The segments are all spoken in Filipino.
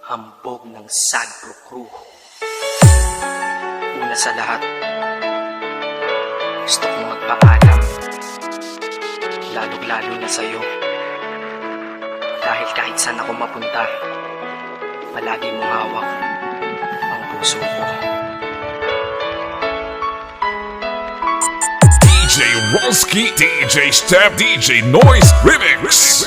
hambog ng Sagro Crew. Una sa lahat, gusto kong magpaalam, lalong-lalo na sa'yo. Dahil kahit saan ako mapunta, palagi mong hawak ang puso ko. DJ Ronski, DJ Step, DJ Noise Remix.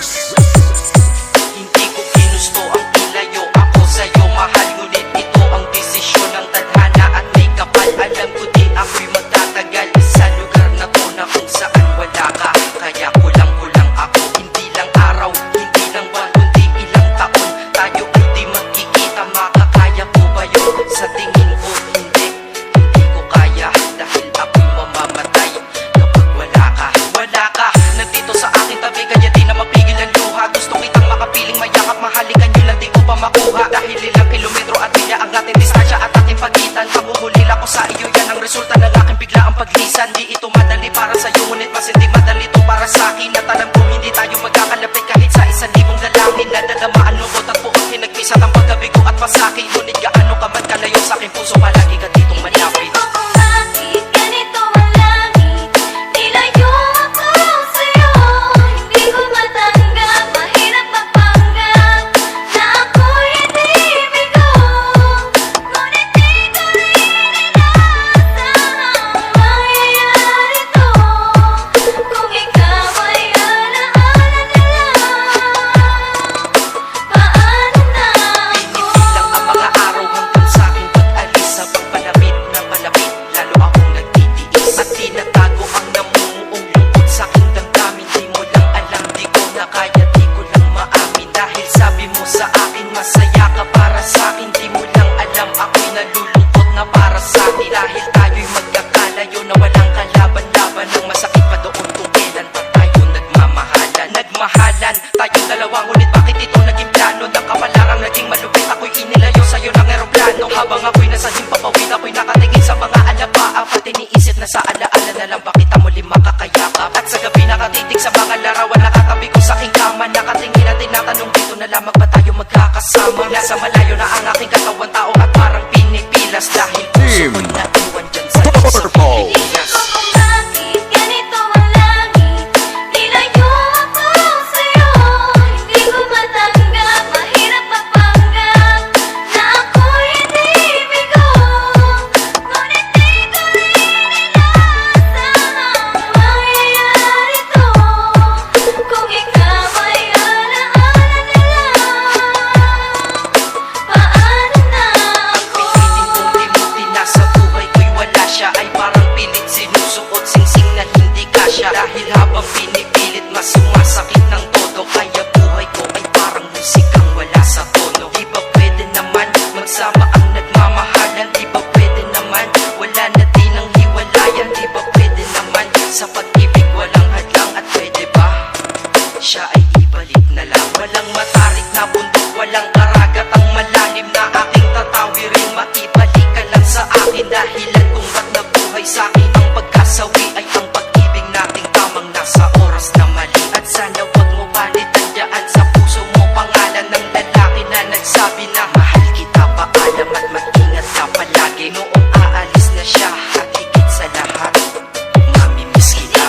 Hindi ko ginusto ang ilayo ako sa'yo, mahal, ngunit ito ang desisyon ng tadhana at may kapal. Alam ko di ako'y magtatagal sa lugar na to na kung saan wala ka. Kaya kulang-kulang ako, hindi lang araw, hindi lang buwan, kundi ilang taon tayo ay di magkikita. Makakaya po ba yun? Sa tingin ko hindi ko kaya, dahil ako'y mamamatay kapag wala ka. Wala ka, nandito sa aking tabi, kaya di na mapigil ang luha. Gusto kitang makapiling, mayakap, mahalikan yun lang di ko pa makuha. Dahil ilang kilometro at milya ang ating distansya at ating pagitan. Paghuhulil ako sa iyo, yan ang resulta ng aking biglaang paglisan. Di ito madali para sa'yo, ngunit mas hindi madali ito para sa'kin. At alam ko hindi tayo magkakalapit kahit sa 1,000 dalangin. Nadadamaan lungkot at buong hinagpisat ang pagkabigo at pasakit. Ngunit gaano ka man kalayo sa'king puso, palagi ka ditong malapit. Tayong dalawa, ngunit bakit ito naging plano? Ng kapalarang naging malupit, ako'y inilayo sa'yo ng eroplano. Habang ako'y nasa himpapawid, ako'y nakatingin sa mga alabaa. At iniisip na sa alaala na lang ba kita muli makakayakap. At sa gabi nakatitig sa mga larawan, nakatabi ko sa aking kama. Nakatingin at tinatanong, dito na lamang ba tayo magkakasama? Nasa malayo na ang aking katawan, tao at parang pinipilas. Dahil puso ko'y naiwan dyan sa Pilipinas. Dahil habang pinipilit, mas sumasakit ng todo. Kaya buhay ko ay parang musikang wala sa tono. Di ba pwede naman magsama ang nagmamahalan? Di ba pwede naman wala na din ang hiwalayan? Di ba pwede naman sa pag-ibig walang hadlang? At pwede ba siya ay ibalik na lang? Walang matarik na bundok, walang karagat ang malalim na aking tatawirin. Maibalik ka lang sa akin, dahilan kung ba't nabuhay sa akin ang pagkasawi ay ang pag-ibig nating tamang nasa oras na mali. At sana wag mo palitan dyan sa puso mo pangalan ng lalaki na nagsabi na mahal kita, paalam at mag-ingat ka palagi. Noong aalis na siya at higit sa lahat, mamimiss kita.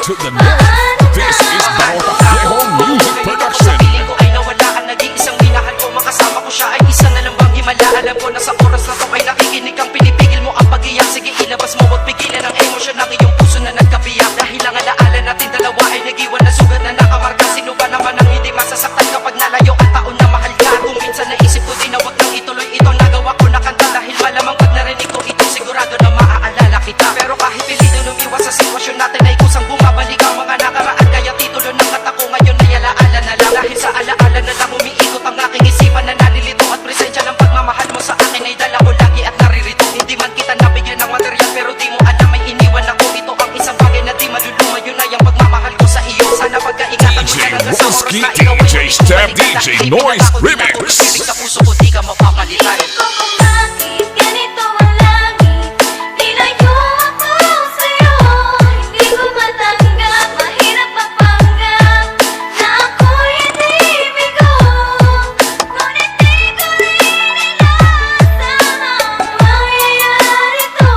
To the north, this is Bauta Viejo Music Production. Sa piling ko ay nawala ang naging isang minahal ko. Makasama ko siya ay isa na lang bang himala. Alam ko na sa oras na to ay nakikinig kang pinipigil mo ang pag-iyak. Sige, ilabas mo at pigilan ang emosyon ng iyong puso na nagkabiyak. Dahil ang alaala natin dalawa ay nag-iwan na sugat na nakamarka. Sino ba naman ang hindi masasaktan kapag nalayo ang taon na mahal ka? Kung minsan naisip ko din na wag nang ituloy ito, nagawa ko na kanta. Dahil malamang pag narinig ko ito, sigurado na maaalala kita. Pero kahit pilito lumiwas sa sitwasyon natin ay kusang bumabalik ang mga nakaraan. Kaya titulo ng kata ko ngayon ay alaan. Toski, na ikaw ay DJ muling Step, bumalik at DJ hindi Noise pinatapos, Remix. pinapag-ibig sa puso ko, di ka mapapalitan. Ko kung bakit ganito ang langit. Nilayo ako sa'yo. Hindi ko matanggap, mahirap mapanggap na ako'y hindi bigo. Ngunit di ko rin inasahang mangyayari to.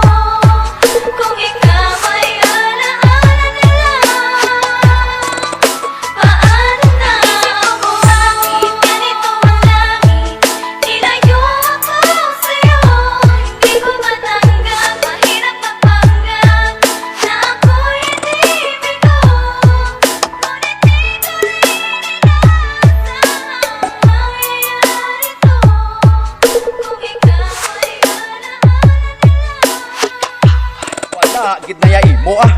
Kung ikaw ay alaala nila, paano na ako? Bakit ganito ang langit? Nilayo ako sa'yo. Hindi ko matanggap, mahirap mapanggap na ako'y hindi bigo. Ngunit di ko rin inasahang mangyayari to. Kung ikaw ay alaala nila. Wala, gid na ya imo ah.